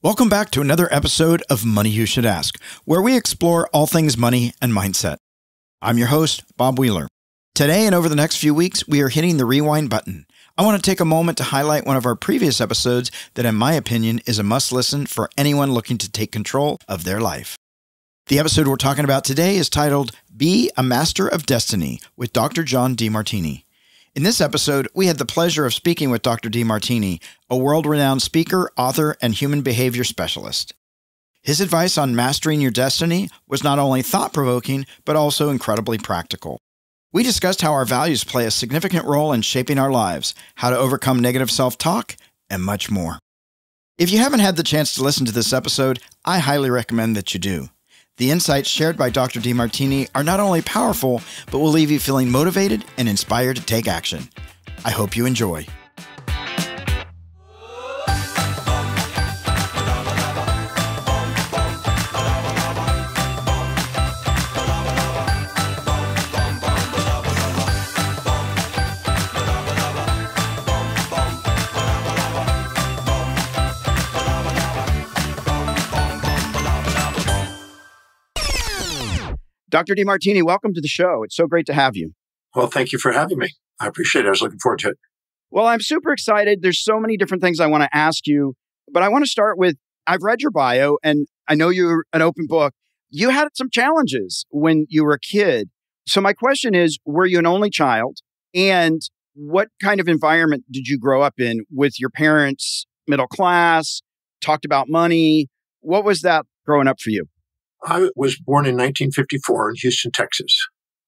Welcome back to another episode of Money You Should Ask, where we explore all things money and mindset. I'm your host, Bob Wheeler. Today and over the next few weeks, we are hitting the rewind button. I want to take a moment to highlight one of our previous episodes that, in my opinion, is a must-listen for anyone looking to take control of their life. The episode we're talking about today is titled, Be a Master of Destiny with Dr. John Demartini. In this episode, we had the pleasure of speaking with Dr. Demartini, a world-renowned speaker, author, and human behavior specialist. His advice on mastering your destiny was not only thought-provoking, but also incredibly practical. We discussed how our values play a significant role in shaping our lives, how to overcome negative self-talk, and much more. If you haven't had the chance to listen to this episode, I highly recommend that you do. The insights shared by Dr. Demartini are not only powerful, but will leave you feeling motivated and inspired to take action. I hope you enjoy. Dr. Demartini, welcome to the show. It's so great to have you. Well, thank you for having me. I appreciate it. I was looking forward to it. Well, I'm super excited. There's so many different things I want to ask you, but I want to start with, I've read your bio and I know you're an open book. You had some challenges when you were a kid. So my question is, were you an only child? And what kind of environment did you grow up in with your parents, middle class, talked about money? What was that growing up for you? I was born in 1954 in Houston, Texas.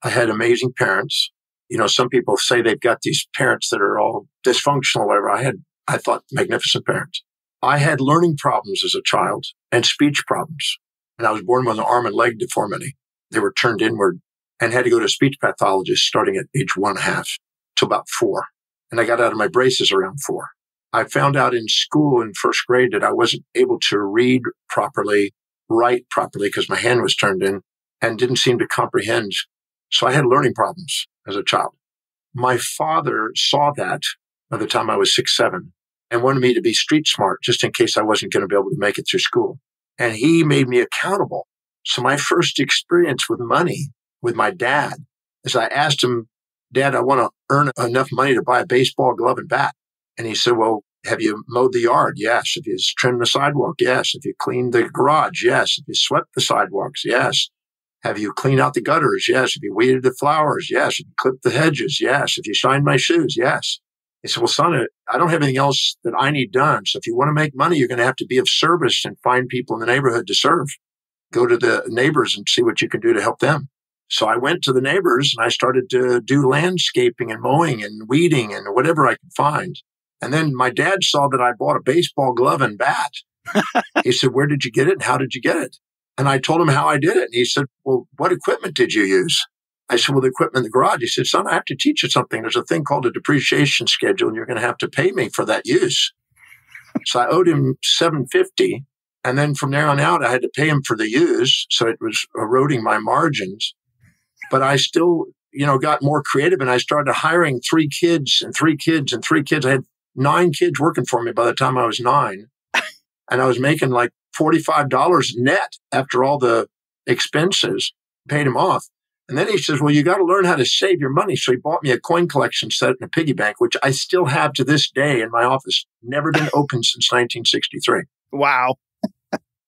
I had amazing parents. You know, some people say they've got these parents that are all dysfunctional or whatever. I thought, magnificent parents. I had learning problems as a child and speech problems. And I was born with an arm and leg deformity. They were turned inward and had to go to a speech pathologist starting at age 1.5 to about 4. And I got out of my braces around 4. I found out in school in first grade that I wasn't able to read properly, write properly because my hand was turned in and didn't seem to comprehend. So I had learning problems as a child. My father saw that by the time I was 6, 7 and wanted me to be street smart just in case I wasn't going to be able to make it through school. And he made me accountable. So my first experience with money with my dad is I asked him, Dad, I want to earn enough money to buy a baseball glove and bat. And he said, well, have you mowed the yard? Yes. Have you trimmed the sidewalk? Yes. Have you cleaned the garage? Yes. Have you swept the sidewalks? Yes. Have you cleaned out the gutters? Yes. Have you weeded the flowers? Yes. Have you clipped the hedges? Yes. Have you shined my shoes? Yes. He said, well, son, I don't have anything else that I need done. So if you want to make money, you're going to have to be of service and find people in the neighborhood to serve. Go to the neighbors and see what you can do to help them. So I went to the neighbors and I started to do landscaping and mowing and weeding and whatever I could find. And then my dad saw that I bought a baseball glove and bat. He said, where did you get it? And how did you get it? And I told him how I did it. And he said, well, what equipment did you use? I said, well, the equipment in the garage. He said, son, I have to teach you something. There's a thing called a depreciation schedule, and you're going to have to pay me for that use. So I owed him $750. And then from there on out, I had to pay him for the use. So it was eroding my margins. But I still, got more creative, and I started hiring 3 kids and 3 kids and 3 kids. I had 9 kids working for me by the time I was 9. And I was making like $45 net after all the expenses, paid him off. And then he says, well, you got to learn how to save your money. So he bought me a coin collection set and a piggy bank, which I still have to this day in my office. Never been open since 1963. Wow.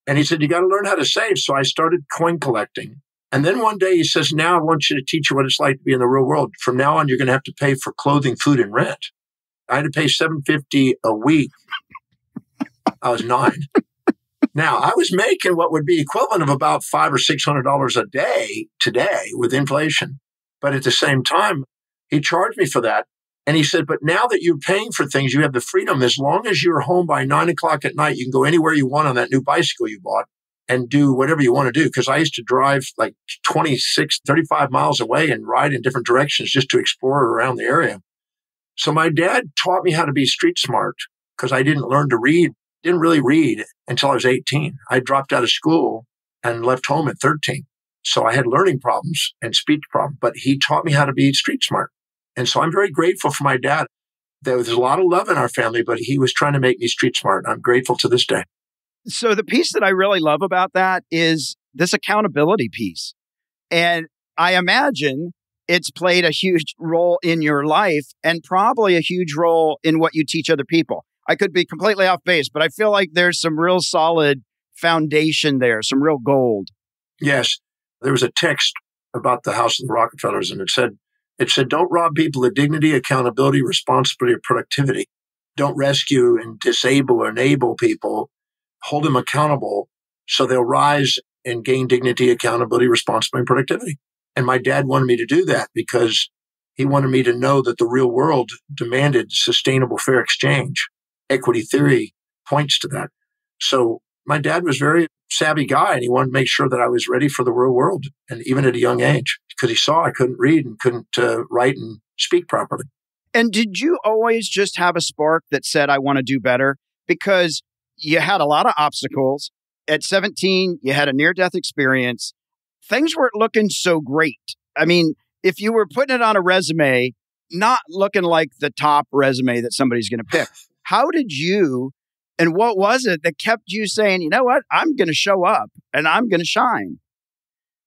And he said, you got to learn how to save. So I started coin collecting. And then one day he says, now I want you to teach you what it's like to be in the real world. From now on, you're going to have to pay for clothing, food, and rent. I had to pay $750 a week. I was 9. Now, I was making what would be equivalent of about $500 or $600 a day today with inflation. But at the same time, he charged me for that. And he said, but now that you're paying for things, you have the freedom. As long as you're home by 9 o'clock at night, you can go anywhere you want on that new bicycle you bought and do whatever you want to do. Because I used to drive like 26, 35 miles away and ride in different directions just to explore around the area. So my dad taught me how to be street smart because I didn't learn to read, didn't really read until I was 18. I dropped out of school and left home at 13. So I had learning problems and speech problems, but he taught me how to be street smart. And so I'm very grateful for my dad. There was a lot of love in our family, but he was trying to make me street smart. I'm grateful to this day. So the piece that I really love about that is this accountability piece. And I imagine it's played a huge role in your life and probably a huge role in what you teach other people. I could be completely off base, but I feel like there's some real solid foundation there, some real gold. Yes. There was a text about the House of the Rockefellers, and it said, don't rob people of dignity, accountability, responsibility, or productivity. Don't rescue and disable or enable people. Hold them accountable so they'll rise and gain dignity, accountability, responsibility, and productivity. And my dad wanted me to do that because he wanted me to know that the real world demanded sustainable, fair exchange. Equity theory points to that. So my dad was a very savvy guy, and he wanted to make sure that I was ready for the real world, and even at a young age, because he saw I couldn't read and couldn't write and speak properly. And did you always just have a spark that said, I want to do better? Because you had a lot of obstacles. At 17, you had a near-death experience. Things weren't looking so great. I mean, if you were putting it on a resume, not looking like the top resume that somebody's going to pick. How did you, and what was it that kept you saying, you know what, I'm going to show up and I'm going to shine?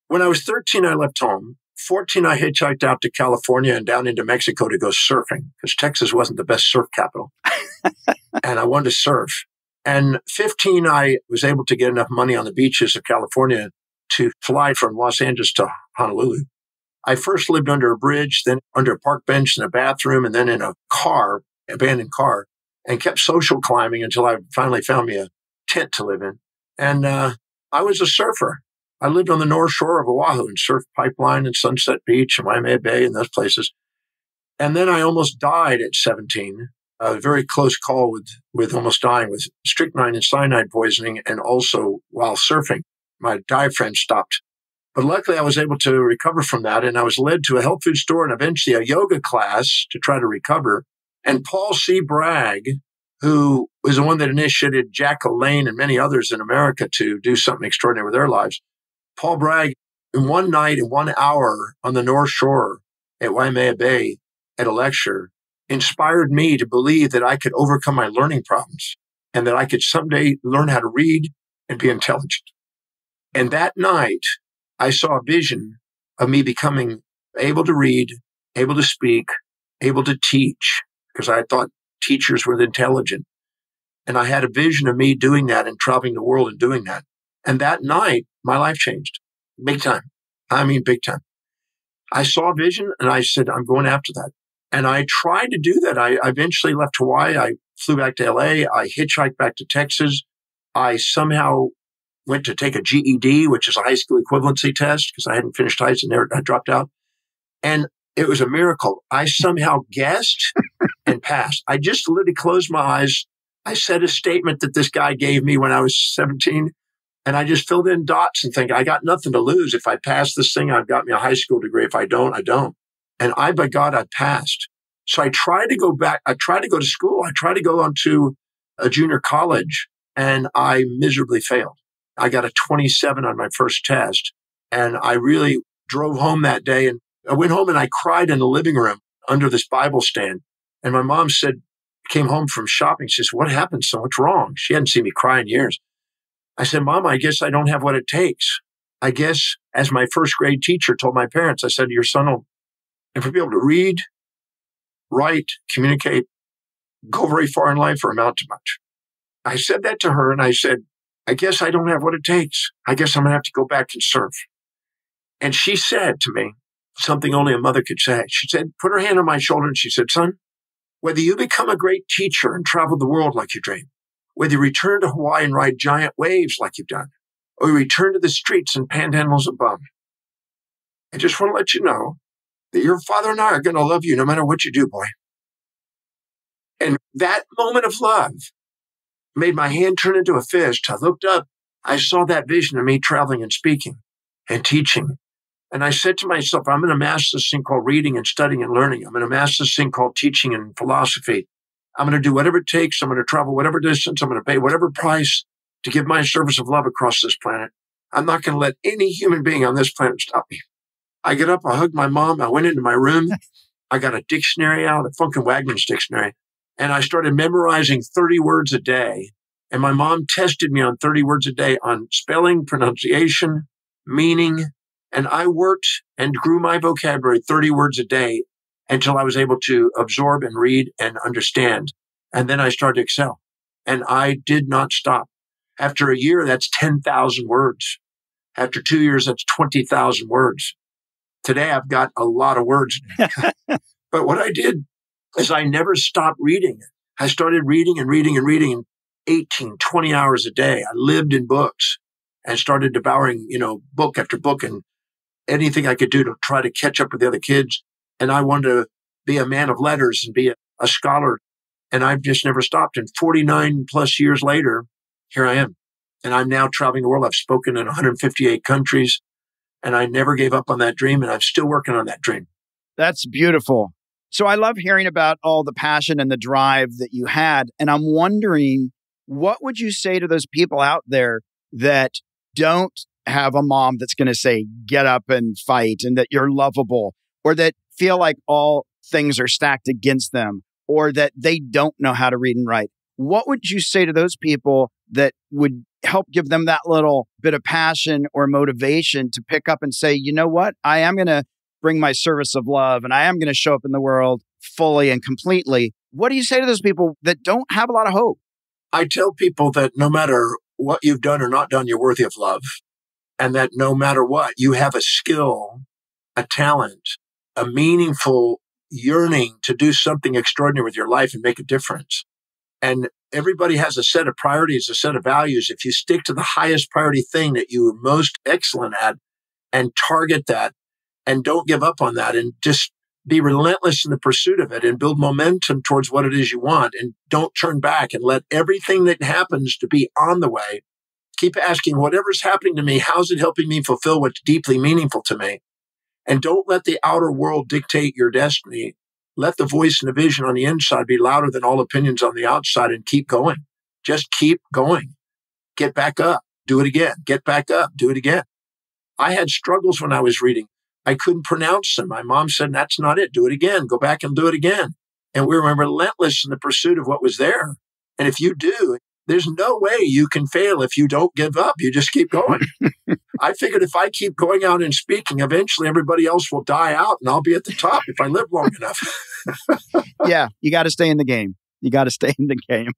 When I was 13, I left home. 14, I hitchhiked out to California and down into Mexico to go surfing because Texas wasn't the best surf capital. And I wanted to surf. And 15, I was able to get enough money on the beaches of California to fly from Los Angeles to Honolulu. I first lived under a bridge, then under a park bench in a bathroom, and then in a car, abandoned car, and kept social climbing until I finally found me a tent to live in. And I was a surfer. I lived on the North Shore of Oahu and surfed Pipeline and Sunset Beach and Waimea Bay and those places. And then I almost died at 17. A very close call with almost dying with strychnine and cyanide poisoning, and also while surfing. My diaphragm stopped. But luckily, I was able to recover from that, and I was led to a health food store and eventually a yoga class to try to recover. And Paul C. Bragg, who was the one that initiated Jack LaLanne and many others in America to do something extraordinary with their lives, Paul Bragg, in one night, in 1 hour on the North Shore at Waimea Bay at a lecture, inspired me to believe that I could overcome my learning problems and that I could someday learn how to read and be intelligent. And that night, I saw a vision of me becoming able to read, able to speak, able to teach, because I thought teachers were intelligent. And I had a vision of me doing that and traveling the world and doing that. And that night, my life changed. Big time. I mean, big time. I saw a vision and I said, I'm going after that. And I tried to do that. I eventually left Hawaii. I flew back to LA. I hitchhiked back to Texas. I somehow went to take a GED, which is a high school equivalency test, because I hadn't finished high school and I dropped out. And it was a miracle. I somehow guessed and passed. I just literally closed my eyes. I said a statement that this guy gave me when I was 17. And I just filled in dots and think, I got nothing to lose. If I pass this thing, I've got me a high school degree. If I don't, I don't. And by God, I passed. So I tried to go back. I tried to go to school. I tried to go on to a junior college, and I miserably failed. I got a 27 on my first test. And I really drove home that day. And I went home and I cried in the living room under this Bible stand. And my mom came home from shopping. She says, what happened, son? What's wrong? She hadn't seen me cry in years. I said, Mom, I guess I don't have what it takes. I guess, as my first grade teacher told my parents, I said, your son will never be able to read, write, communicate, go very far in life or amount to much. I said that to her and I said, I guess I don't have what it takes. I guess I'm going to have to go back and surf. And she said to me something only a mother could say. She said, put her hand on my shoulder and she said, son, whether you become a great teacher and travel the world like you dream, whether you return to Hawaii and ride giant waves like you've done, or you return to the streets and panhandles of bum, I just want to let you know that your father and I are going to love you no matter what you do, boy. And that moment of love made my hand turn into a fist. I looked up. I saw that vision of me traveling and speaking and teaching. And I said to myself, I'm going to master this thing called reading and studying and learning. I'm going to master this thing called teaching and philosophy. I'm going to do whatever it takes. I'm going to travel whatever distance. I'm going to pay whatever price to give my service of love across this planet. I'm not going to let any human being on this planet stop me. I get up, I hugged my mom. I went into my room. I got a dictionary out, a Funkin' Wagman's dictionary, and I started memorizing 30 words a day And my mom tested me on 30 words a day on spelling, pronunciation, meaning. And I worked and grew my vocabulary 30 words a day until I was able to absorb and read and understand. And then I started to excel. And I did not stop. After a year, that's 10,000 words. After 2 years, that's 20,000 words. Today, I've got a lot of words. But what I did is I never stopped reading. I started reading and reading and reading 18, 20 hours a day. I lived in books and started devouring, book after book and anything I could do to try to catch up with the other kids. And I wanted to be a man of letters and be a scholar. And I've just never stopped. And 49 plus years later, here I am. And I'm now traveling the world. I've spoken in 158 countries. And I never gave up on that dream. And I'm still working on that dream. That's beautiful. So I love hearing about all the passion and the drive that you had. And I'm wondering, what would you say to those people out there that don't have a mom that's going to say, get up and fight, and that you're lovable, or that feel like all things are stacked against them, or that they don't know how to read and write? What would you say to those people that would help give them that little bit of passion or motivation to pick up and say, you know what, I am going to bring my service of love and I am going to show up in the world fully and completely? What do you say to those people that don't have a lot of hope? I tell people that no matter what you've done or not done, you're worthy of love. And that no matter what, you have a skill, a talent, a meaningful yearning to do something extraordinary with your life and make a difference. And everybody has a set of priorities, a set of values. If you stick to the highest priority thing that you are most excellent at and target that and don't give up on that and just be relentless in the pursuit of it and build momentum towards what it is you want, and don't turn back and let everything that happens to be on the way. Keep asking, whatever's happening to me, how's it helping me fulfill what's deeply meaningful to me? And don't let the outer world dictate your destiny. Let the voice and the vision on the inside be louder than all opinions on the outside, and keep going. Just keep going. Get back up. Do it again. Get back up. Do it again. I had struggles when I was reading. I couldn't pronounce them. My mom said, that's not it. Do it again. Go back and do it again. And we were relentless in the pursuit of what was there. And if you do, there's no way you can fail if you don't give up. You just keep going. I figured if I keep going out and speaking, eventually everybody else will die out and I'll be at the top if I live long enough. Yeah, you got to stay in the game. You got to stay in the game.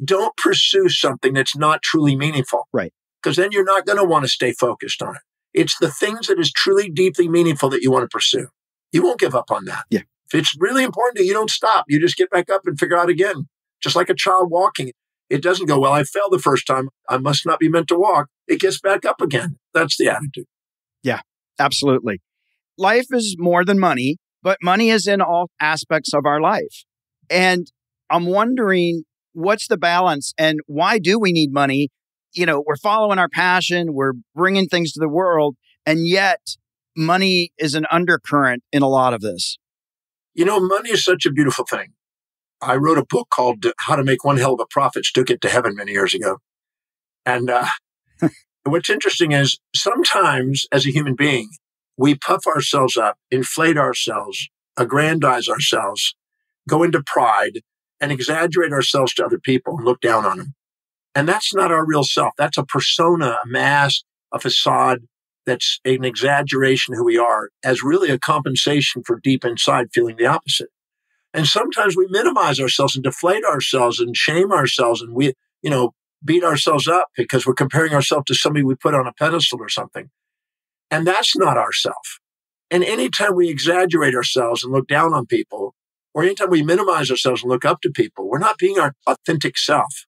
Don't pursue something that's not truly meaningful. Right. Because then you're not going to want to stay focused on it. It's the things that is truly deeply meaningful that you want to pursue. You won't give up on that. Yeah. If it's really important to you, you don't stop. You just get back up and figure out again. Just like a child walking. It doesn't go, well, I fell the first time. I must not be meant to walk. It gets back up again. That's the attitude. Yeah, absolutely. Life is more than money, but money is in all aspects of our life. And I'm wondering, what's the balance and why do we need money? We're following our passion, we're bringing things to the world, and yet money is an undercurrent in a lot of this. Money is such a beautiful thing. I wrote a book called How to Make One Hell of a Profit, Took It to Heaven many years ago. And what's interesting is sometimes as a human being, we puff ourselves up, inflate ourselves, aggrandize ourselves, go into pride, and exaggerate ourselves to other people and look down on them. And that's not our real self. That's a persona, a mask, a facade. That's an exaggeration of who we are as really a compensation for deep inside feeling the opposite. And sometimes we minimize ourselves and deflate ourselves and shame ourselves. And we, beat ourselves up because we're comparing ourselves to somebody we put on a pedestal or something. And that's not ourself. And anytime we exaggerate ourselves and look down on people, or anytime we minimize ourselves and look up to people, we're not being our authentic self.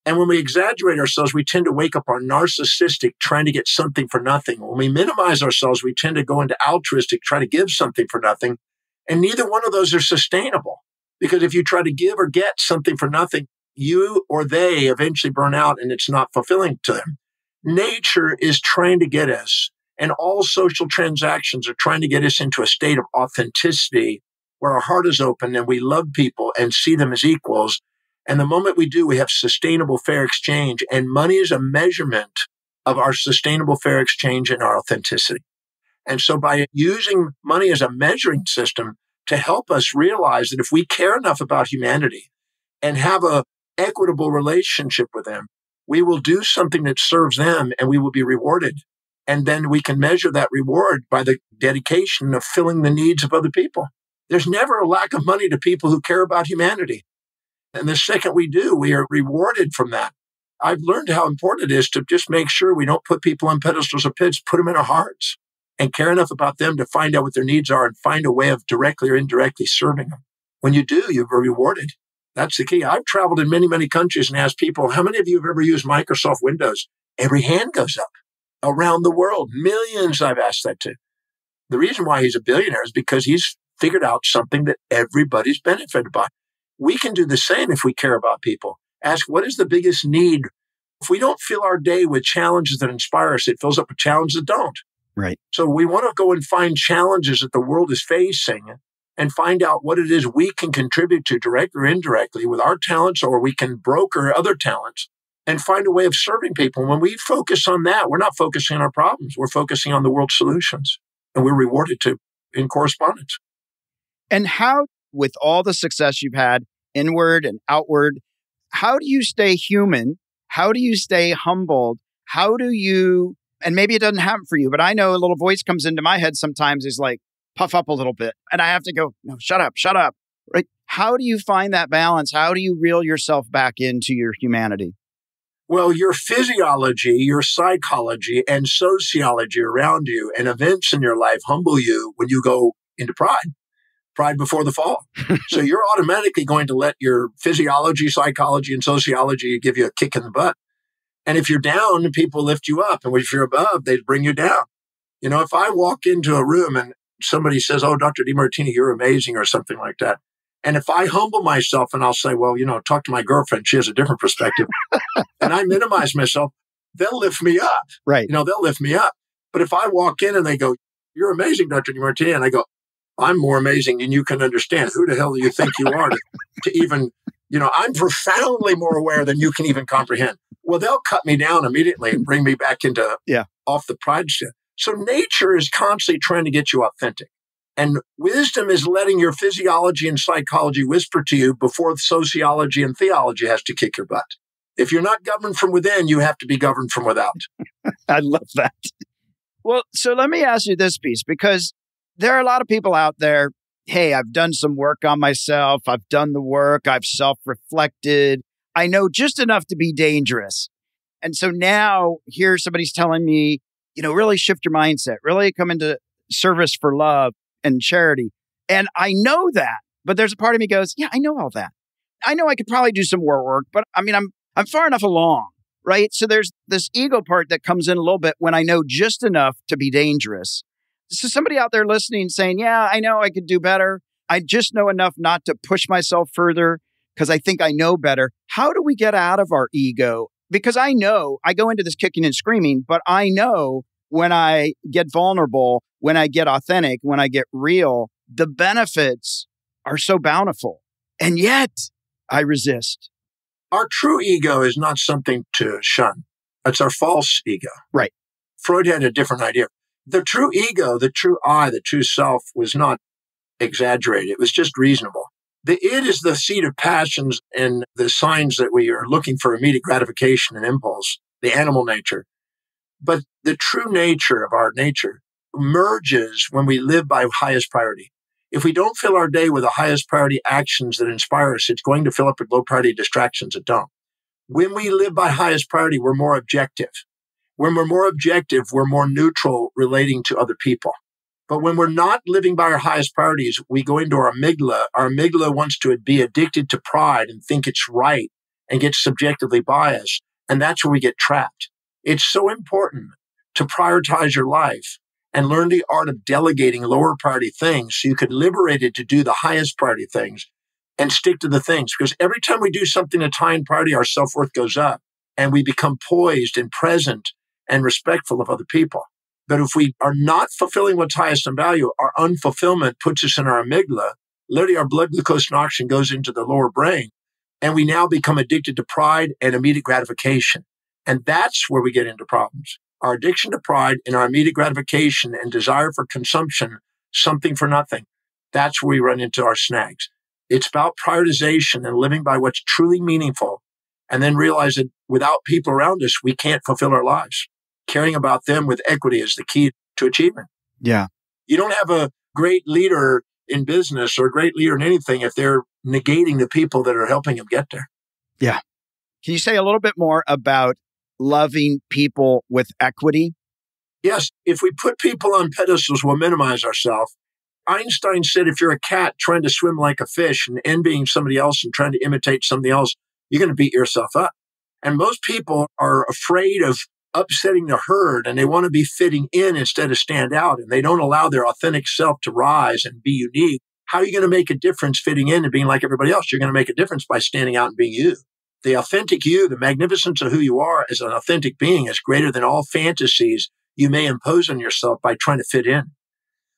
And when we exaggerate ourselves, we tend to wake up our narcissistic, trying to get something for nothing. When we minimize ourselves, we tend to go into altruistic, trying to give something for nothing. And neither one of those are sustainable. Because if you try to give or get something for nothing, you or they eventually burn out and it's not fulfilling to them. Nature is trying to get us, and all social transactions are trying to get us into a state of authenticity where our heart is open and we love people and see them as equals. And the moment we do, we have sustainable fair exchange. And money is a measurement of our sustainable fair exchange and our authenticity. And so by using money as a measuring system to help us realize that if we care enough about humanity and have a equitable relationship with them. We will do something that serves them and we will be rewarded. And then we can measure that reward by the dedication of filling the needs of other people. There's never a lack of money to people who care about humanity. And the second we do, we are rewarded from that. I've learned how important it is to just make sure we don't put people on pedestals or pits, put them in our hearts and care enough about them to find out what their needs are and find a way of directly or indirectly serving them. When you do, you're rewarded. That's the key. I've traveled in many, many countries and asked people, how many of you have ever used Microsoft Windows? Every hand goes up around the world. Millions I've asked that to. The reason why he's a billionaire is because he's figured out something that everybody's benefited by. We can do the same if we care about people. Ask, what is the biggest need? If we don't fill our day with challenges that inspire us, it fills up with challenges that don't. Right. So we want to go and find challenges that the world is facing and find out what it is we can contribute to directly or indirectly with our talents, or we can broker other talents and find a way of serving people. When we focus on that, we're not focusing on our problems. We're focusing on the world's solutions, and we're rewarded in correspondence. And how, with all the success you've had, inward and outward, how do you stay human? How do you stay humbled? How do you, and maybe it doesn't happen for you, but I know a little voice comes into my head sometimes is like, puff up a little bit. And I have to go, no, shut up, right? How do you find that balance? How do you reel yourself back into your humanity? Well, your physiology, your psychology, and sociology around you and events in your life humble you when you go into pride before the fall. So you're automatically going to let your physiology, psychology, and sociology give you a kick in the butt. And if you're down, people lift you up. And if you're above, they bring you down. You know, if I walk into a room and somebody says, oh, Dr. Demartini, you're amazing, or something like that. And if I humble myself and I'll say, well, talk to my girlfriend, she has a different perspective, and I minimize myself, they'll lift me up. Right. They'll lift me up. But if I walk in and they go, you're amazing, Dr. Demartini, and I go, I'm more amazing than you can understand. Who the hell do you think you are to even, I'm profoundly more aware than you can even comprehend. Well, they'll cut me down immediately and bring me back into off the pride shit. So nature is constantly trying to get you authentic. And wisdom is letting your physiology and psychology whisper to you before sociology and theology has to kick your butt. If you're not governed from within, you have to be governed from without. I love that. Well, so let me ask you this piece, because there are a lot of people out there, hey, I've done some work on myself. I've done the work. I've self-reflected. I know just enough to be dangerous. And so now here somebody's telling me, really shift your mindset, really come into service for love and charity. And I know that, but there's a part of me goes, yeah, I know all that. I know I could probably do some more work, but I'm far enough along, right? So there's this ego part that comes in a little bit when I know just enough to be dangerous. So somebody out there listening saying, yeah, I know I could do better. I just know enough not to push myself further because I think I know better. How do we get out of our ego? Because I know I go into this kicking and screaming, but I know when I get vulnerable, when I get authentic, when I get real, the benefits are so bountiful. And yet I resist. Our true ego is not something to shun. It's our false ego. Right. Freud had a different idea. The true ego, the true I, the true self was not exaggerated. It was just reasonable. The id is the seat of passions and the signs that we are looking for immediate gratification and impulse, the animal nature. But the true nature of our nature emerges when we live by highest priority. If we don't fill our day with the highest priority actions that inspire us, it's going to fill up with low priority distractions that don't. When we live by highest priority, we're more objective. When we're more objective, we're more neutral relating to other people. But when we're not living by our highest priorities, we go into our amygdala. Our amygdala wants to be addicted to pride and think it's right and get subjectively biased. And that's where we get trapped. It's so important to prioritize your life and learn the art of delegating lower priority things so you can liberate it to do the highest priority things and stick to the things. Because every time we do something that's high in priority, our self-worth goes up and we become poised and present and respectful of other people. But if we are not fulfilling what's highest in value, our unfulfillment puts us in our amygdala. Literally, our blood glucose and oxygen goes into the lower brain, and we now become addicted to pride and immediate gratification. And that's where we get into problems. Our addiction to pride and our immediate gratification and desire for consumption, something for nothing, that's where we run into our snags. It's about prioritization and living by what's truly meaningful, and then realize that without people around us, we can't fulfill our lives. Caring about them with equity is the key to achievement. Yeah. You don't have a great leader in business or a great leader in anything if they're negating the people that are helping them get there. Yeah. Can you say a little bit more about loving people with equity? Yes. If we put people on pedestals, we'll minimize ourselves. Einstein said, if you're a cat trying to swim like a fish and envying somebody else and trying to imitate somebody else, you're going to beat yourself up. And most people are afraid of upsetting the herd, and they want to be fitting in instead of stand out. And they don't allow their authentic self to rise and be unique. How are you going to make a difference fitting in and being like everybody else? You're going to make a difference by standing out and being you. The authentic you, the magnificence of who you are as an authentic being is greater than all fantasies you may impose on yourself by trying to fit in.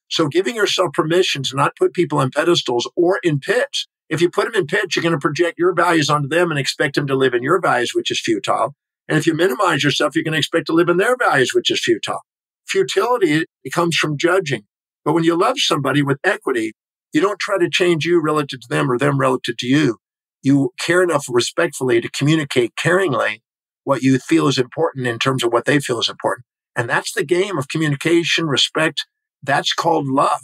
So giving yourself permission to not put people on pedestals or in pits. If you put them in pits, you're going to project your values onto them and expect them to live in your values, which is futile. And if you minimize yourself, you're going to expect to live in their values, which is futile. Futility, it comes from judging. But when you love somebody with equity, you don't try to change you relative to them or them relative to you. You care enough respectfully to communicate caringly what you feel is important in terms of what they feel is important. And that's the game of communication, respect. That's called love.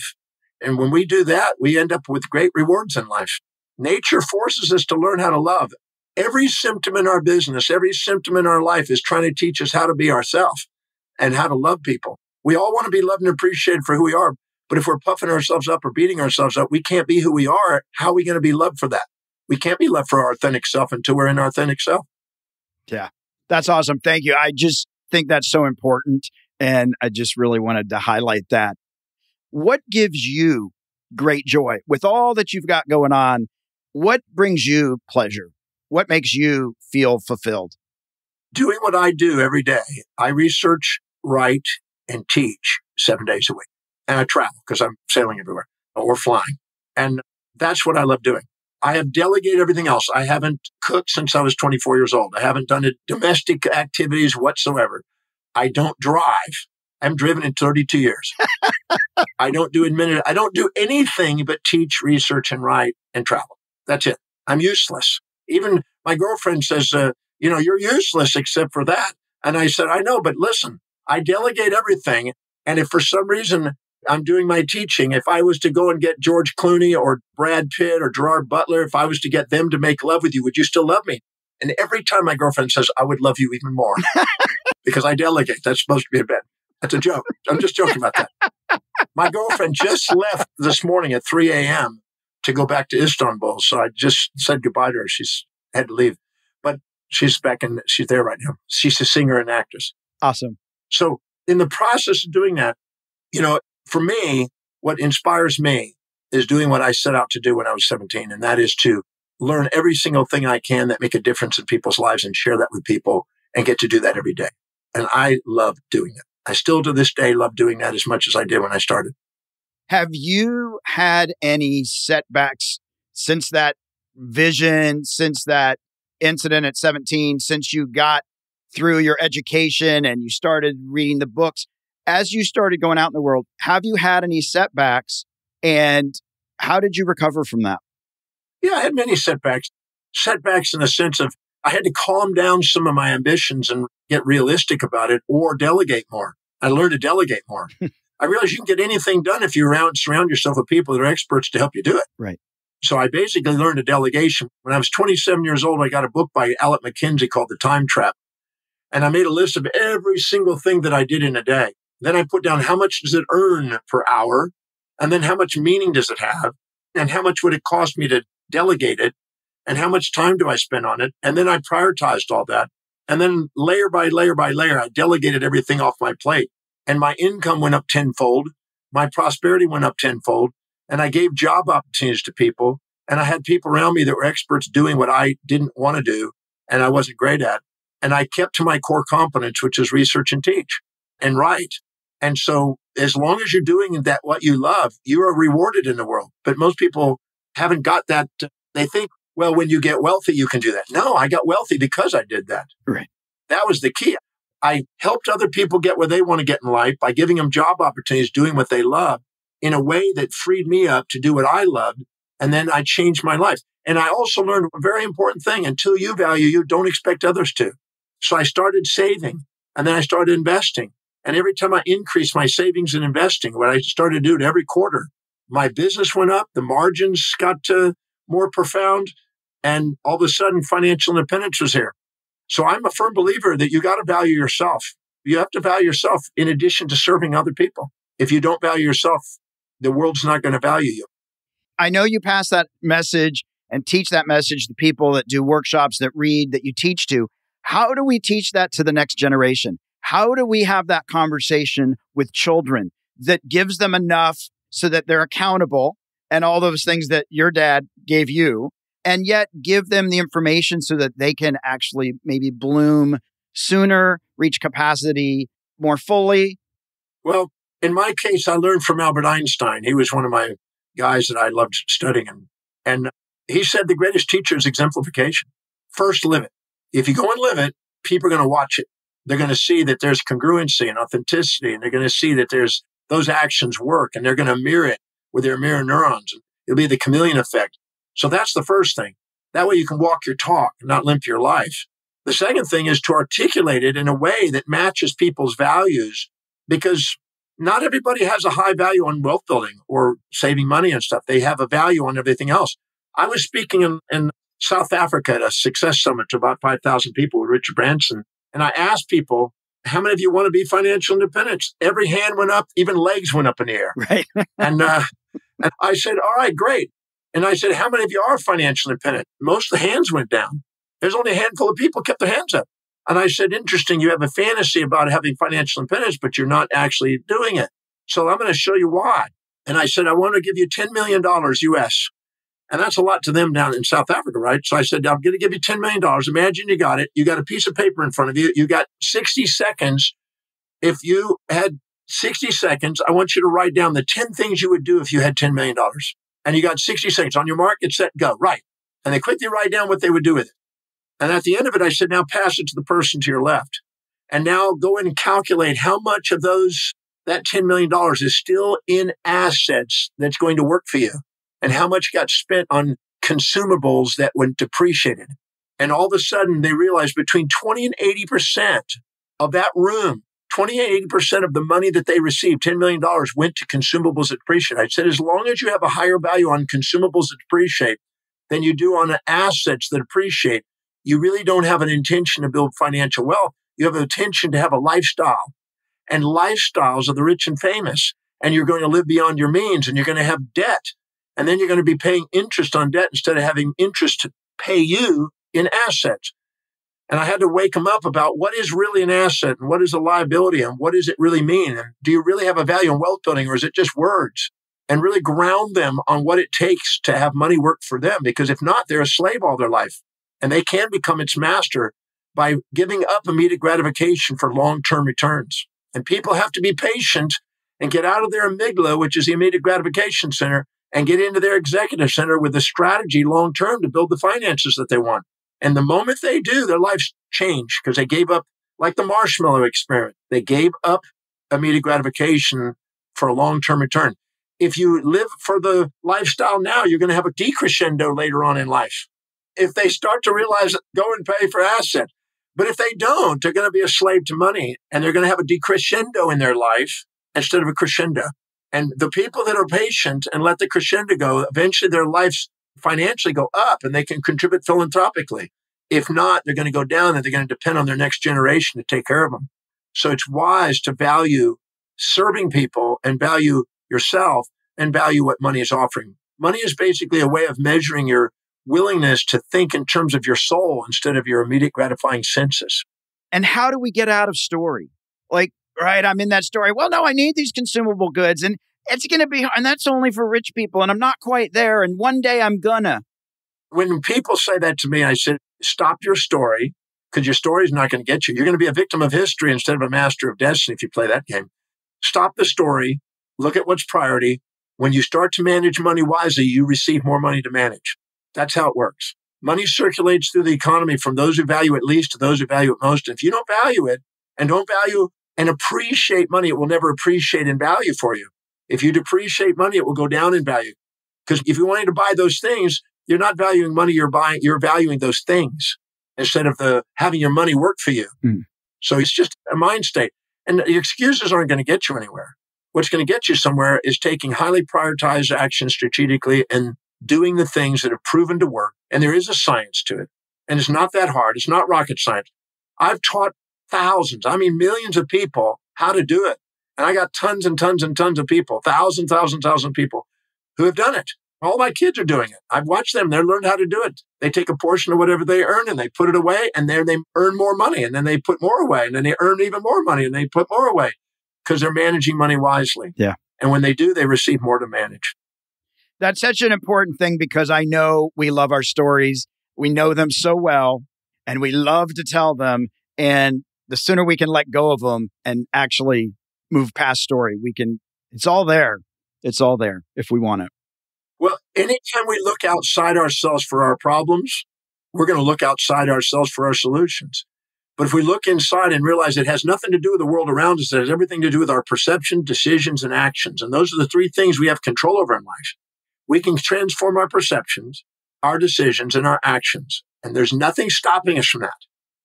And when we do that, we end up with great rewards in life. Nature forces us to learn how to love. Every symptom in our business, every symptom in our life is trying to teach us how to be ourselves and how to love people. We all want to be loved and appreciated for who we are. But if we're puffing ourselves up or beating ourselves up, we can't be who we are. How are we going to be loved for that? We can't be loved for our authentic self until we're in our authentic self. Yeah, that's awesome. Thank you. I just think that's so important. And I just really wanted to highlight that. What gives you great joy with all that you've got going on? What brings you pleasure? What makes you feel fulfilled? Doing what I do every day. I research, write, and teach 7 days a week. And I travel because I'm sailing everywhere or flying. And that's what I love doing. I have delegated everything else. I haven't cooked since I was 24 years old. I haven't done domestic activities whatsoever. I don't drive. I haven't driven in 32 years. I don't do anything but teach, research, and write and travel. That's it. I'm useless. Even my girlfriend says, you're useless except for that. And I said, I know, but listen, I delegate everything. And if for some reason I'm doing my teaching, if I was to go and get George Clooney or Brad Pitt or Gerard Butler, if I was to get them to make love with you, would you still love me? And every time my girlfriend says, I would love you even more because I delegate. That's supposed to be a bed. That's a joke. I'm just joking about that. My girlfriend just left this morning at 3 a.m. to go back to Istanbul. So I just said goodbye to her. She's had to leave, but she's back and she's there right now. She's a singer and actress. Awesome. So in the process of doing that, for me, what inspires me is doing what I set out to do when I was 17. And that is to learn every single thing I can that make a difference in people's lives and share that with people and get to do that every day. And I love doing it. I still to this day love doing that as much as I did when I started. Have you had any setbacks since that vision, since that incident at 17, since you got through your education and you started reading the books? As you started going out in the world, have you had any setbacks and how did you recover from that? Yeah, I had many setbacks. Setbacks in the sense of I had to calm down some of my ambitions and get realistic about it or delegate more. I learned to delegate more. I realized you can get anything done if you surround yourself with people that are experts to help you do it. Right. So I basically learned a delegation. When I was 27 years old, I got a book by Alec McKinsey called The Time Trap. And I made a list of every single thing that I did in a day. Then I put down how much does it earn per hour? And then how much meaning does it have? And how much would it cost me to delegate it? And how much time do I spend on it? And then I prioritized all that. And then layer by layer by layer, I delegated everything off my plate. And my income went up tenfold. My prosperity went up tenfold. And I gave job opportunities to people. And I had people around me that were experts doing what I didn't want to do and I wasn't great at. And I kept to my core competence, which is research and teach and write. And so as long as you're doing that, what you love, you are rewarded in the world. But most people haven't got that. They think, well, when you get wealthy, you can do that. No, I got wealthy because I did that. Right. That was the key. I helped other people get where they want to get in life by giving them job opportunities, doing what they love in a way that freed me up to do what I loved. And then I changed my life. And I also learned a very important thing. Until you value you, don't expect others to. So I started saving, and then I started investing. And every time I increased my savings and investing, what I started to do it every quarter, my business went up, the margins got more profound, and all of a sudden financial independence was here. So I'm a firm believer that you got to value yourself. You have to value yourself in addition to serving other people. If you don't value yourself, the world's not going to value you. I know you pass that message and teach that message to people that do workshops, that read, that you teach to. How do we teach that to the next generation? How do we have that conversation with children that gives them enough so that they're accountable and all those things that your dad gave you, and yet give them the information so that they can actually maybe bloom sooner, reach capacity more fully? Well, in my case, I learned from Albert Einstein. He was one of my guys that I loved studying. And he said the greatest teacher is exemplification. First, live it. If you go and live it, people are going to watch it. They're going to see that there's congruency and authenticity, and they're going to see that there's those actions work, and they're going to mirror it with their mirror neurons. It'll be the chameleon effect. So that's the first thing. That way you can walk your talk and not limp your life. The second thing is to articulate it in a way that matches people's values, because not everybody has a high value on wealth building or saving money and stuff. They have a value on everything else. I was speaking in South Africa at a success summit to about 5,000 people with Richard Branson. And I asked people, how many of you want to be financial independent? Every hand went up, even legs went up in the air. Right. and I said, all right, great. And I said, how many of you are financially independent? Most of the hands went down. There's only a handful of people kept their hands up. And I said, interesting, you have a fantasy about having financial independence, but you're not actually doing it. So I'm going to show you why. And I said, I want to give you $10 million US. And that's a lot to them down in South Africa, right? So I said, I'm going to give you $10 million. Imagine you got it. You got a piece of paper in front of you. You got 60 seconds. If you had 60 seconds, I want you to write down the 10 things you would do if you had $10 million. And you got 60 seconds. On your mark, get set, go. Right. And they quickly write down what they would do with it. And at the end of it, I said, now pass it to the person to your left. And now go in and calculate how much of that $10 million is still in assets that's going to work for you, and how much got spent on consumables that went depreciated. And all of a sudden, they realized between 20 and 80% of that room, 20 and 80% of the money that they received, $10 million, went to consumables that depreciate. I said, as long as you have a higher value on consumables that depreciate than you do on assets that appreciate, you really don't have an intention to build financial wealth. You have an intention to have a lifestyle. And lifestyles are the rich and famous. And you're going to live beyond your means, and you're going to have debt. And then you're going to be paying interest on debt instead of having interest to pay you in assets. And I had to wake them up about what is really an asset and what is a liability and what does it really mean? And do you really have a value in wealth building, or is it just words? And really ground them on what it takes to have money work for them. Because if not, they're a slave all their life. And they can become its master by giving up immediate gratification for long-term returns. And people have to be patient and get out of their amygdala, which is the immediate gratification center, and get into their executive center with a strategy long-term to build the finances that they want. And the moment they do, their lives change, because they gave up, like the marshmallow experiment. They gave up immediate gratification for a long-term return. If you live for the lifestyle now, you're going to have a decrescendo later on in life. If they start to realize, go and pay for asset. But if they don't, they're going to be a slave to money, and they're going to have a decrescendo in their life instead of a crescendo. And the people that are patient and let the crescendo go, eventually their lives financially go up, and they can contribute philanthropically. If not, they're going to go down, and they're going to depend on their next generation to take care of them. So it's wise to value serving people and value yourself and value what money is offering. Money is basically a way of measuring your willingness to think in terms of your soul instead of your immediate gratifying senses. And how do we get out of story? Like, right, I'm in that story. Well, no, I need these consumable goods, and it's going to be, and that's only for rich people, and I'm not quite there, and one day I'm gonna. When people say that to me, I said, stop your story, because your story is not going to get you. You're going to be a victim of history instead of a master of destiny if you play that game. Stop the story. Look at what's priority. When you start to manage money wisely, you receive more money to manage. That's how it works. Money circulates through the economy from those who value it least to those who value it most. If you don't value it and don't value and appreciate money, it will never appreciate in value for you. If you depreciate money, it will go down in value. Because if you wanted to buy those things, you're not valuing money, you're valuing those things instead of having your money work for you. Mm. So it's just a mind state. And the excuses aren't going to get you anywhere. What's going to get you somewhere is taking highly prioritized action strategically and doing the things that have proven to work. And there is a science to it. And it's not that hard. It's not rocket science. I've taught thousands, millions of people how to do it. And I got tons and tons and tons of people, thousands of people who have done it. All my kids are doing it. I've watched them. They've learned how to do it. They take a portion of whatever they earn and they put it away, and then they earn more money, and then they put more away, and then they earn even more money, and they put more away because they're managing money wisely. Yeah. And when they do, they receive more to manage. That's such an important thing because I know we love our stories. We know them so well, and we love to tell them. And the sooner we can let go of them and actually move past story, it's all there. It's all there if we want it. Well, anytime we look outside ourselves for our problems, we're going to look outside ourselves for our solutions. But if we look inside and realize it has nothing to do with the world around us, it has everything to do with our perception, decisions, and actions. And those are the three things we have control over in life. We can transform our perceptions, our decisions, and our actions. And there's nothing stopping us from that.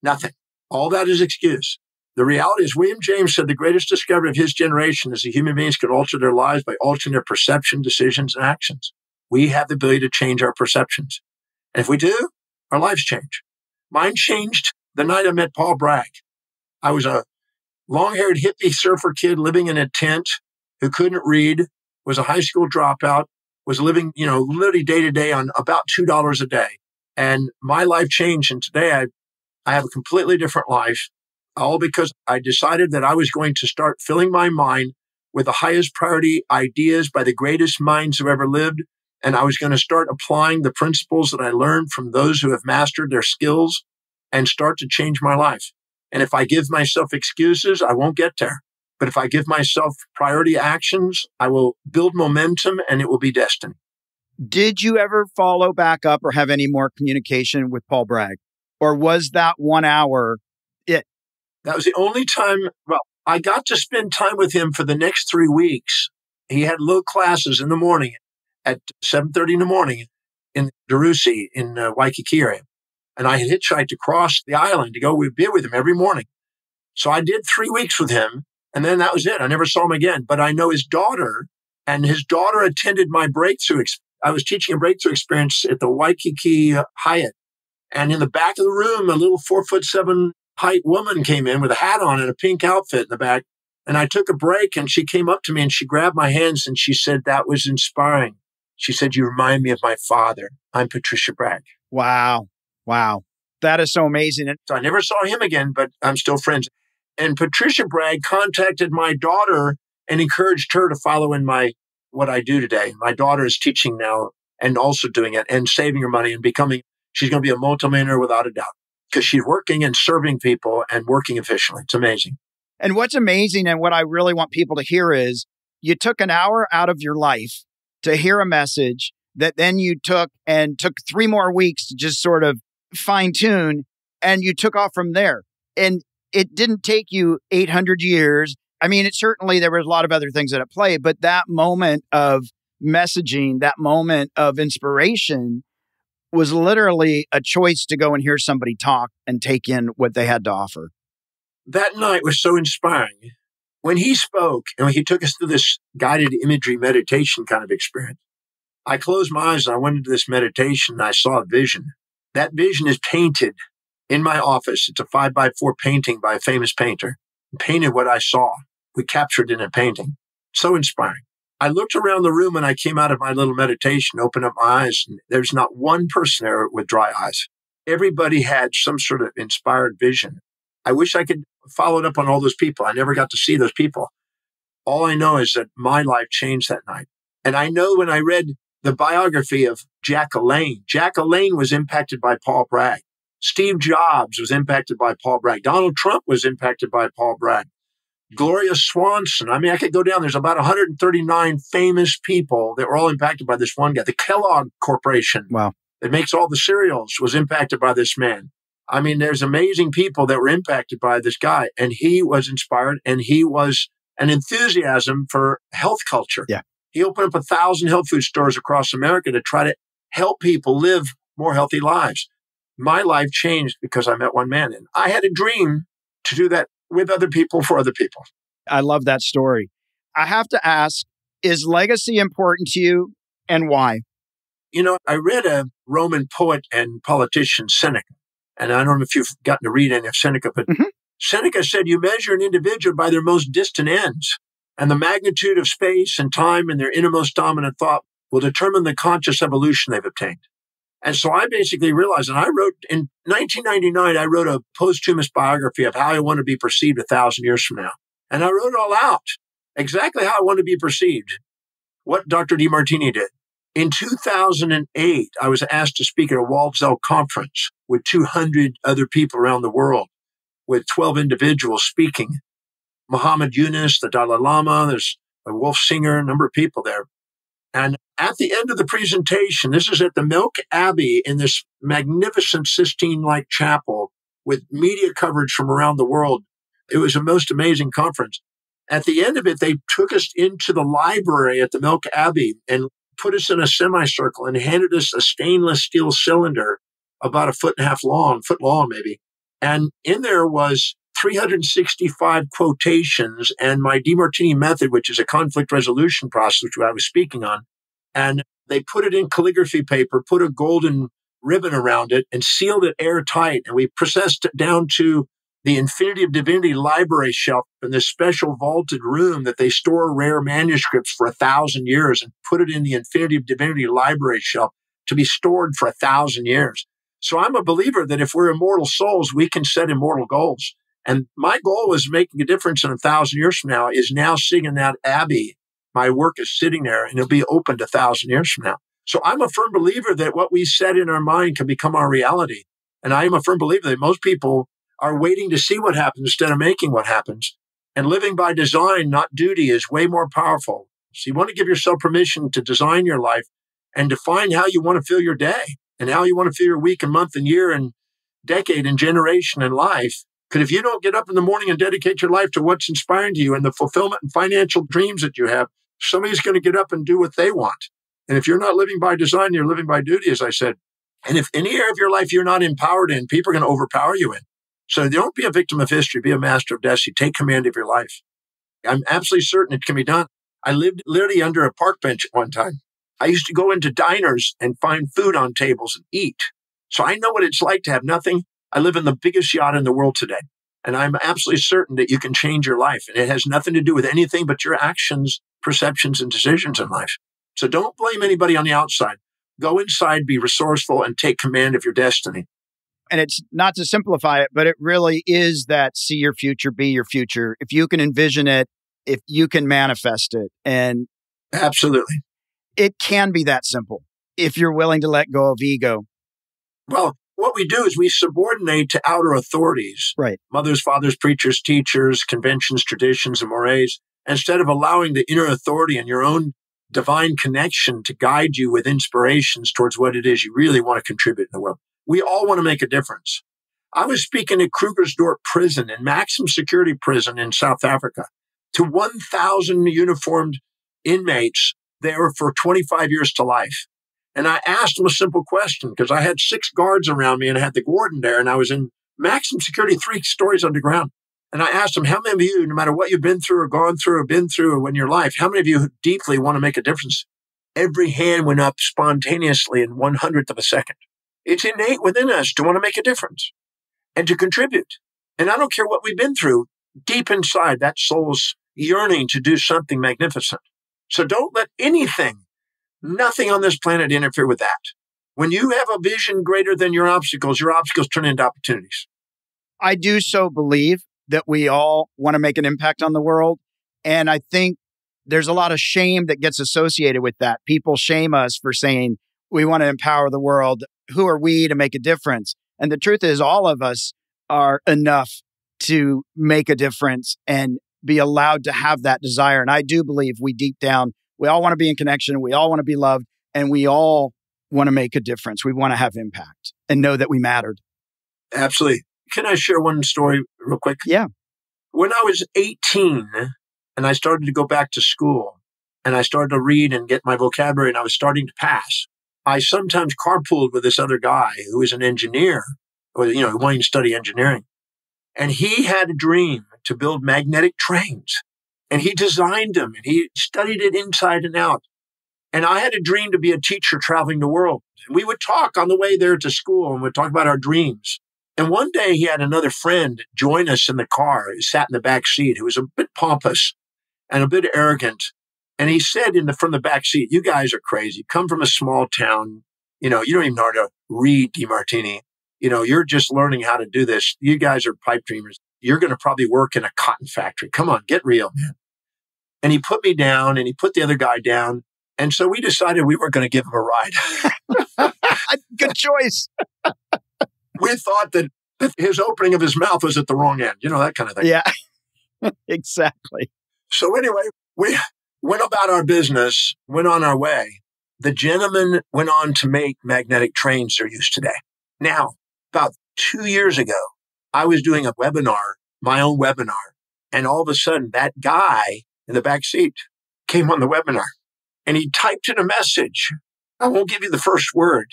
Nothing. All that is excuse. The reality is, William James said the greatest discovery of his generation is that human beings could alter their lives by altering their perception, decisions, and actions. We have the ability to change our perceptions. And if we do, our lives change. Mine changed the night I met Paul Bragg. I was a long-haired hippie surfer kid living in a tent who couldn't read, was a high school dropout, was living, literally day to day on about $2 a day. And my life changed. And today I have a completely different life, all because I decided that I was going to start filling my mind with the highest priority ideas by the greatest minds who ever lived. And I was going to start applying the principles that I learned from those who have mastered their skills and start to change my life. And if I give myself excuses, I won't get there. But if I give myself priority actions, I will build momentum and it will be destiny. Did you ever follow back up or have any more communication with Paul Bragg? Or was that 1 hour it? That was the only time. Well, I got to spend time with him for the next 3 weeks. He had little classes in the morning at 7:30 in the morning in Derusi in Waikiki area. And I had hitchhiked across the island to go be with him every morning. So I did 3 weeks with him. And then that was it. I never saw him again. But I know his daughter, and his daughter attended my breakthrough. I was teaching a breakthrough experience at the Waikiki Hyatt. And in the back of the room, a little 4'7" height woman came in with a hat on and a pink outfit in the back. And I took a break and she came up to me and she grabbed my hands and she said, "That was inspiring." She said, "You remind me of my father. I'm Patricia Bragg." Wow. Wow. That is so amazing. So I never saw him again, but I'm still friends. And Patricia Bragg contacted my daughter and encouraged her to follow in what I do today. My daughter is teaching now and also doing it and saving her money and she's going to be a multimillionaire without a doubt because she's working and serving people and working efficiently. It's amazing. And what's amazing and what I really want people to hear is you took an hour out of your life to hear a message that then you took 3 more weeks to just sort of fine tune, and you took off from there. And it didn't take you 800 years. There was a lot of other things at play, but that moment of messaging, that moment of inspiration was literally a choice to go and hear somebody talk and take in what they had to offer. That night was so inspiring. When he spoke and he took us through this guided imagery meditation kind of experience, I closed my eyes and I went into this meditation and I saw a vision. That vision is painted in my office. It's a 5x4 painting by a famous painter. Painted what I saw. We captured in a painting. So inspiring. I looked around the room when I came out of my little meditation, opened up my eyes, and there's not one person there with dry eyes. Everybody had some sort of inspired vision. I wish I could follow up on all those people. I never got to see those people. All I know is that my life changed that night. And I know when I read the biography of Jack LaLanne was impacted by Paul Bragg. Steve Jobs was impacted by Paul Bragg. Donald Trump was impacted by Paul Bragg. Gloria Swanson. I could go down. There's about 139 famous people that were all impacted by this one guy. The Kellogg Corporation that makes all the cereals was impacted by this man. There's amazing people that were impacted by this guy. And he was inspired and he was an enthusiasm for health culture. Yeah. He opened up 1,000 health food stores across America to try to help people live more healthy lives. My life changed because I met one man, and I had a dream to do that with other people for other people. I love that story. I have to ask, is legacy important to you and why? I read a Roman poet and politician, Seneca, and I don't know if you've gotten to read any of Seneca, but Seneca said, you measure an individual by their most distant ends, and the magnitude of space and time and their innermost dominant thought will determine the conscious evolution they've obtained. And so I basically realized, and I wrote in 1999, I wrote a posthumous biography of how I want to be perceived 1,000 years from now. And I wrote it all out, exactly how I want to be perceived, what Dr. Demartini did. In 2008, I was asked to speak at a Waldzell conference with 200 other people around the world, with 12 individuals speaking. Muhammad Yunus, the Dalai Lama, there's a Wolf Singer, a number of people there. And at the end of the presentation, this is at the Milk Abbey in this magnificent Sistine-like chapel with media coverage from around the world. It was a most amazing conference. At the end of it, they took us into the library at the Milk Abbey and put us in a semicircle and handed us a stainless steel cylinder about 1.5 foot long maybe. And in there was 365 quotations and my Demartini method, which is a conflict resolution process, which I was speaking on. And they put it in calligraphy paper, put a golden ribbon around it, and sealed it airtight. And we processed it down to the Infinity of Divinity library shelf in this special vaulted room that they store rare manuscripts for 1,000 years and put it in the Infinity of Divinity library shelf to be stored for 1,000 years. So I'm a believer that if we're immortal souls, we can set immortal goals. And my goal is making a difference in 1,000 years from now is now sitting in that abbey. My work is sitting there and it'll be opened 1,000 years from now. So I'm a firm believer that what we set in our mind can become our reality. And I am a firm believer that most people are waiting to see what happens instead of making what happens. And living by design, not duty, is way more powerful. So you want to give yourself permission to design your life and define how you want to feel your day and how you want to feel your week and month and year and decade and generation and life. Because if you don't get up in the morning and dedicate your life to what's inspiring to you and the fulfillment and financial dreams that you have, somebody's going to get up and do what they want. And if you're not living by design, you're living by duty, as I said. And if any area of your life you're not empowered in, people are going to overpower you in. So don't be a victim of history, be a master of destiny. Take command of your life. I'm absolutely certain it can be done. I lived literally under a park bench at one time. I used to go into diners and find food on tables and eat. So I know what it's like to have nothing. I live in the biggest yacht in the world today. And I'm absolutely certain that you can change your life. And it has nothing to do with anything but your actions, perceptions, and decisions in life. So don't blame anybody on the outside. Go inside, be resourceful, and take command of your destiny. And it's not to simplify it, but it really is that see your future, be your future. If you can envision it, if you can manifest it. And absolutely, it can be that simple if you're willing to let go of ego. Well, what we do is we subordinate to outer authorities, right? Mothers, fathers, preachers, teachers, conventions, traditions, and mores, instead of allowing the inner authority and your own divine connection to guide you with inspirations towards what it is you really want to contribute in the world. We all want to make a difference. I was speaking at Krugersdorp Prison, in maximum security prison in South Africa, to 1,000 uniformed inmates there for 25 years to life. And I asked them a simple question because I had 6 guards around me and I had the warden there and I was in maximum security 3 stories underground. And I asked them, how many of you, no matter what you've been through or gone through or been through in your life, how many of you deeply want to make a difference? Every hand went up spontaneously in 1/100th of a second. It's innate within us to want to make a difference and to contribute. And I don't care what we've been through, deep inside, that soul's yearning to do something magnificent. So don't let anything, nothing on this planet interfere with that. When you have a vision greater than your obstacles turn into opportunities. I do so believe that we all want to make an impact on the world. And I think there's a lot of shame that gets associated with that. People shame us for saying we want to empower the world. Who are we to make a difference? And the truth is all of us are enough to make a difference and be allowed to have that desire. And I do believe we deep down, we all want to be in connection. We all want to be loved and we all want to make a difference. We want to have impact and know that we mattered. Absolutely. Can I share one story real quick? Yeah. When I was 18 and I started to go back to school, and I started to read and get my vocabulary, and I was starting to pass. I sometimes carpooled with this other guy who was an engineer, or, wanting to study engineering. And he had a dream to build magnetic trains. And he designed them, and he studied it inside and out. And I had a dream to be a teacher traveling the world. And we would talk on the way there to school, and we'd talk about our dreams. And one day he had another friend join us in the car. He sat in the back seat, who was a bit pompous and a bit arrogant. And he said from the back seat, "You guys are crazy. Come from a small town. You don't even know how to read, Demartini. You're just learning how to do this. You guys are pipe dreamers. You're going to probably work in a cotton factory. Come on, get real, man." And he put me down, and he put the other guy down. And so we decided we weren't going to give him a ride. Good choice. We thought that his opening of his mouth was at the wrong end, that kind of thing. Yeah, exactly. So anyway, we went about our business, went on our way. The gentleman went on to make magnetic trains they're used today. Now, about 2 years ago, I was doing a webinar, my own webinar, and all of a sudden that guy in the back seat came on the webinar, and he typed in a message. I won't give you the first word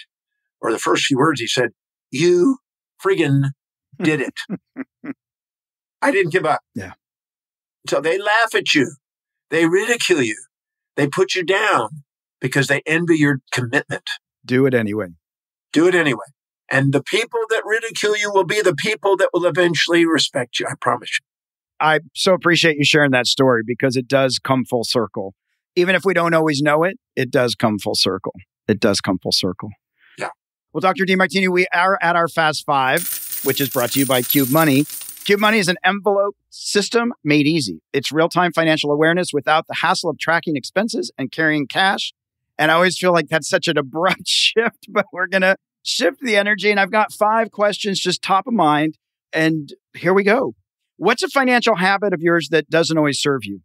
or the first few words. He said, "You friggin' did it." I didn't give up. Yeah. So they laugh at you. They ridicule you. They put you down because they envy your commitment. Do it anyway. Do it anyway. And the people that ridicule you will be the people that will eventually respect you. I promise you. I so appreciate you sharing that story, because it does come full circle. Even if we don't always know it, it does come full circle. It does come full circle. Yeah. Well, Dr. Demartini, we are at our Fast Five, which is brought to you by Cube Money. Cube Money is an envelope system made easy. It's real-time financial awareness without the hassle of tracking expenses and carrying cash. And I always feel like that's such an abrupt shift, but we're going to shift the energy. And I've got 5 questions just top of mind. And here we go. What's a financial habit of yours that doesn't always serve you?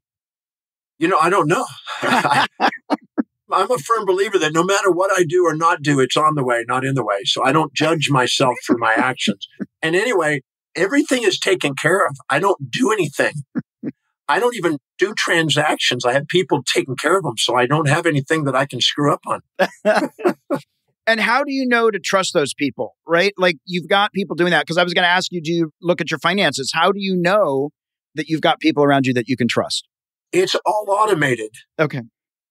I don't know. I'm a firm believer that no matter what I do or not do, it's on the way, not in the way. So I don't judge myself for my actions. And anyway, everything is taken care of. I don't do anything. I don't even do transactions. I have people taking care of them. So I don't have anything that I can screw up on. And how do you know to trust those people, right? Like, you've got people doing that. Because I was going to ask you, do you look at your finances? How do you know that you've got people around you that you can trust? It's all automated. Okay.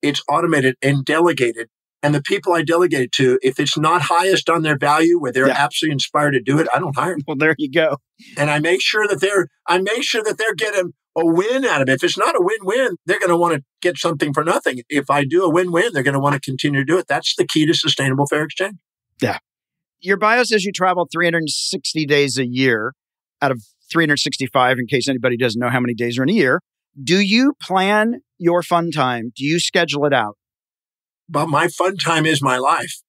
It's automated and delegated. And the people I delegated to, if it's not highest on their value, where they're absolutely inspired to do it, I don't hire them. Well, there you go. And I make sure that they're getting a win out of it. If it's not a win-win, they're going to want to get something for nothing. If I do a win-win, they're going to want to continue to do it. That's the key to sustainable fair exchange. Yeah. Your bio says you travel 360 days a year out of 365, in case anybody doesn't know how many days are in a year. Do you plan your fun time? Do you schedule it out? But my fun time is my life.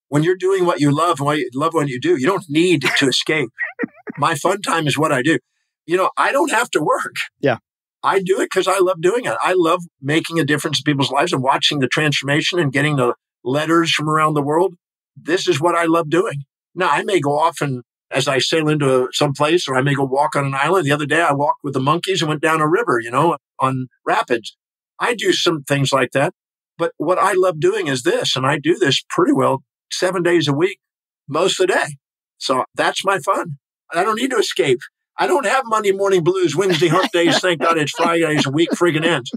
When you're doing what you love and what you do, you don't need to escape. My fun time is what I do. I don't have to work. Yeah. I do it because I love doing it. I love making a difference in people's lives and watching the transformation and getting the letters from around the world. This is what I love doing. Now, I may go off and as I sail into some place, or I may go walk on an island. The other day, I walked with the monkeys and went down a river, on rapids. I do some things like that. But what I love doing is this, and I do this pretty well 7 days a week, most of the day. So that's my fun. I don't need to escape. I don't have Monday morning blues, Wednesday hump days, thank God it's Fridays, a week friggin' ends.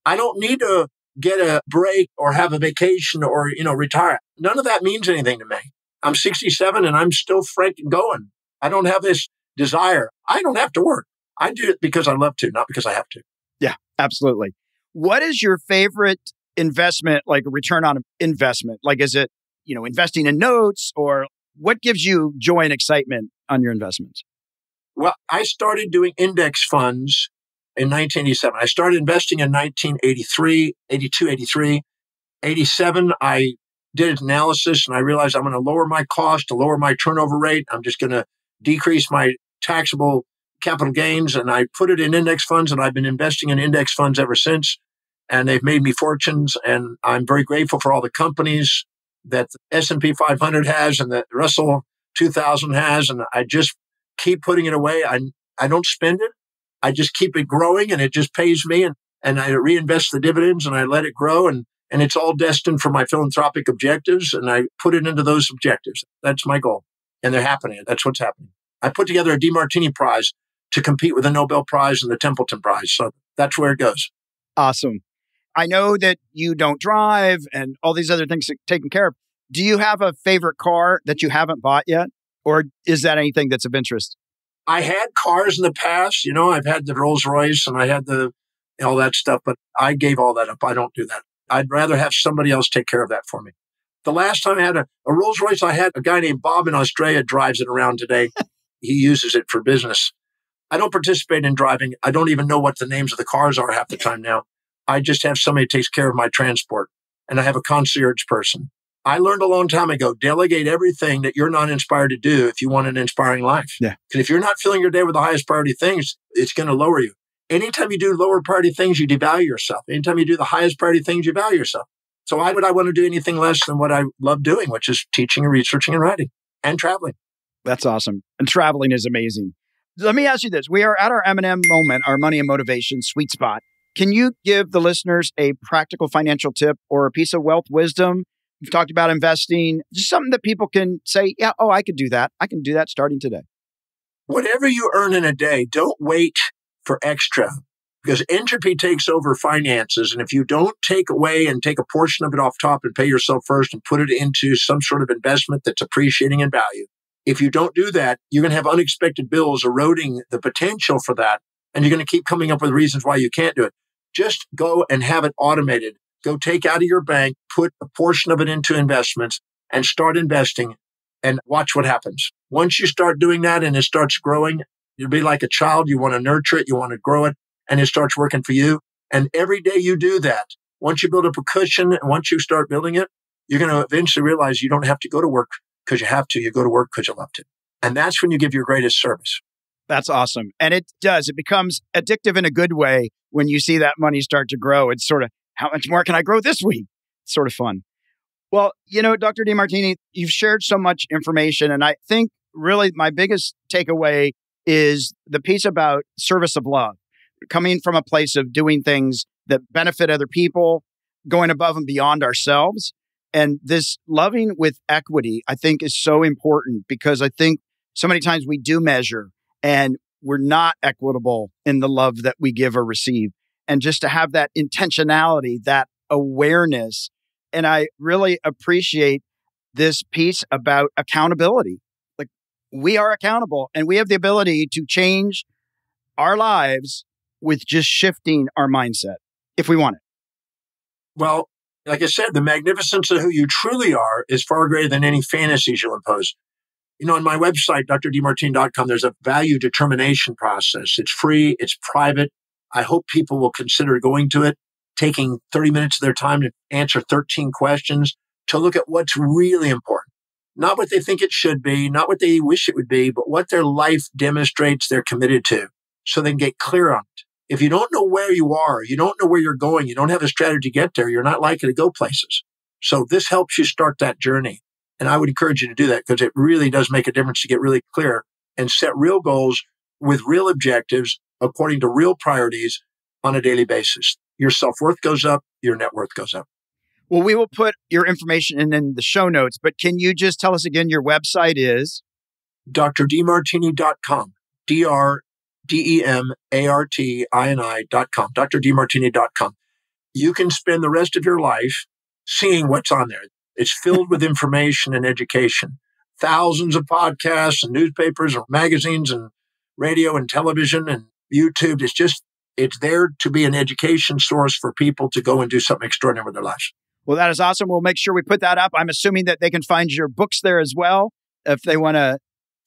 I don't need to get a break or have a vacation or, retire. None of that means anything to me. I'm 67 and I'm still frank going. I don't have this desire. I don't have to work. I do it because I love to, not because I have to. Yeah, absolutely. What is your favorite investment, like a return on investment? Like, is it, investing in notes, or what gives you joy and excitement on your investments? Well, I started doing index funds in 1987. I started investing in 1983, 82, 83. 87, I did an analysis and I realized I'm going to lower my cost, to lower my turnover rate. I'm just going to decrease my taxable capital gains. And I put it in index funds, and I've been investing in index funds ever since. And they've made me fortunes. And I'm very grateful for all the companies that the S&P 500 has and that Russell 2000 has. And I just keep putting it away. I don't spend it. I just keep it growing, and it just pays me. And and I reinvest the dividends and I let it grow. And it's all destined for my philanthropic objectives. And I put it into those objectives. That's my goal. And they're happening. That's what's happening. I put together a Demartini Prize to compete with the Nobel Prize and the Templeton Prize. So that's where it goes. Awesome. I know that you don't drive and all these other things are taken care of. Do you have a favorite car that you haven't bought yet? Or is that anything that's of interest? I had cars in the past. I've had the Rolls Royce and I had all that stuff, but I gave all that up. I don't do that. I'd rather have somebody else take care of that for me. The last time I had a Rolls Royce, I had a guy named Bob in Australia drives it around today. He uses it for business. I don't participate in driving. I don't even know what the names of the cars are half the time now. I just have somebody who takes care of my transport, and I have a concierge person. I learned a long time ago, delegate everything that you're not inspired to do if you want an inspiring life. Yeah. Because if you're not filling your day with the highest priority things, it's going to lower you. Anytime you do lower priority things, you devalue yourself. Anytime you do the highest priority things, you value yourself. So why would I want to do anything less than what I love doing, which is teaching and researching and writing and traveling? That's awesome. And traveling is amazing. Let me ask you this. We are at our M&M moment, our money and motivation sweet spot. Can you give the listeners a practical financial tip or a piece of wealth wisdom? You've talked about investing, just something that people can say, yeah, I could do that. I can do that starting today. Whatever you earn in a day, don't wait for extra because entropy takes over finances. And if you don't take away and take a portion of it off top and pay yourself first and put it into some sort of investment that's appreciating in value, if you don't do that, you're going to have unexpected bills eroding the potential for that. And you're going to keep coming up with reasons why you can't do it. Just go and have it automated. Go take out of your bank, put a portion of it into investments and start investing and watch what happens. Once you start doing that and it starts growing, you'll be like a child. You want to nurture it. You want to grow it and it starts working for you. And every day you do that, once you build up a cushion and once you start building it, you're going to eventually realize you don't have to go to work because you have to. You go to work because you love to. And that's when you give your greatest service. That's awesome. And it does. It becomes addictive in a good way when you see that money start to grow. It's sort of, how much more can I grow this week? It's sort of fun. Well, Dr. Demartini, you've shared so much information. And I think really my biggest takeaway is the piece about service of love, coming from a place of doing things that benefit other people, going above and beyond ourselves. And this loving with equity, I think, is so important because I think so many times we do measure and we're not equitable in the love that we give or receive. And just to have that intentionality, that awareness. And I really appreciate this piece about accountability. Like we are accountable and we have the ability to change our lives with just shifting our mindset if we want it. Well, like I said, the magnificence of who you truly are is far greater than any fantasies you'll impose. On my website, drdemartini.com, there's a value determination process. It's free. It's private. I hope people will consider going to it, taking 30 minutes of their time to answer 13 questions to look at what's really important. Not what they think it should be, not what they wish it would be, but what their life demonstrates they're committed to so they can get clear on it. If you don't know where you are, you don't know where you're going, you don't have a strategy to get there, you're not likely to go places. So this helps you start that journey. And I would encourage you to do that because it really does make a difference to get really clear and set real goals with real objectives according to real priorities on a daily basis. Your self-worth goes up, your net worth goes up. Well, we will put your information in the show notes, but can you just tell us again, your website is? drdemartini.com, DRDEMARTINI.com, drdemartini.com. You can spend the rest of your life seeing what's on there. It's filled with information and education. Thousands of podcasts and newspapers and magazines and radio and television and YouTube. It's there to be an education source for people to go and do something extraordinary with their lives. Well, that is awesome. We'll make sure we put that up. I'm assuming that they can find your books there as well if they want to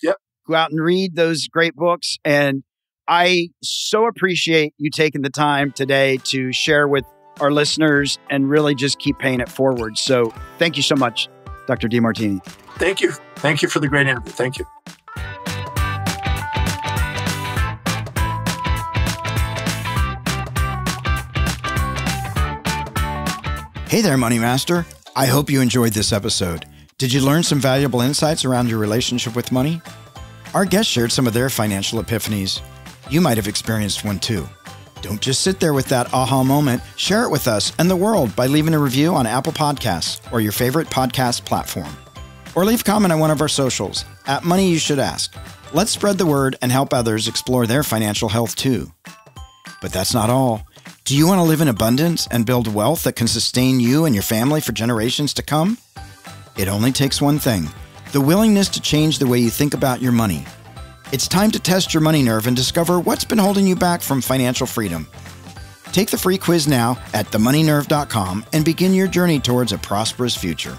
go out and read those great books. And I so appreciate you taking the time today to share with our listeners and really just keep paying it forward. So thank you so much, Dr. Demartini. Thank you. Thank you for the great interview. Thank you. Hey there, Money Master. I hope you enjoyed this episode. Did you learn some valuable insights around your relationship with money? Our guests shared some of their financial epiphanies. You might have experienced one too. Don't just sit there with that aha moment. Share it with us and the world by leaving a review on Apple Podcasts or your favorite podcast platform. Or leave a comment on one of our socials, @MoneyYouShouldAsk. Let's spread the word and help others explore their financial health too. But that's not all. Do you want to live in abundance and build wealth that can sustain you and your family for generations to come? It only takes one thing: the willingness to change the way you think about your money. It's time to test your money nerve and discover what's been holding you back from financial freedom. Take the free quiz now at themoneynerve.com and begin your journey towards a prosperous future.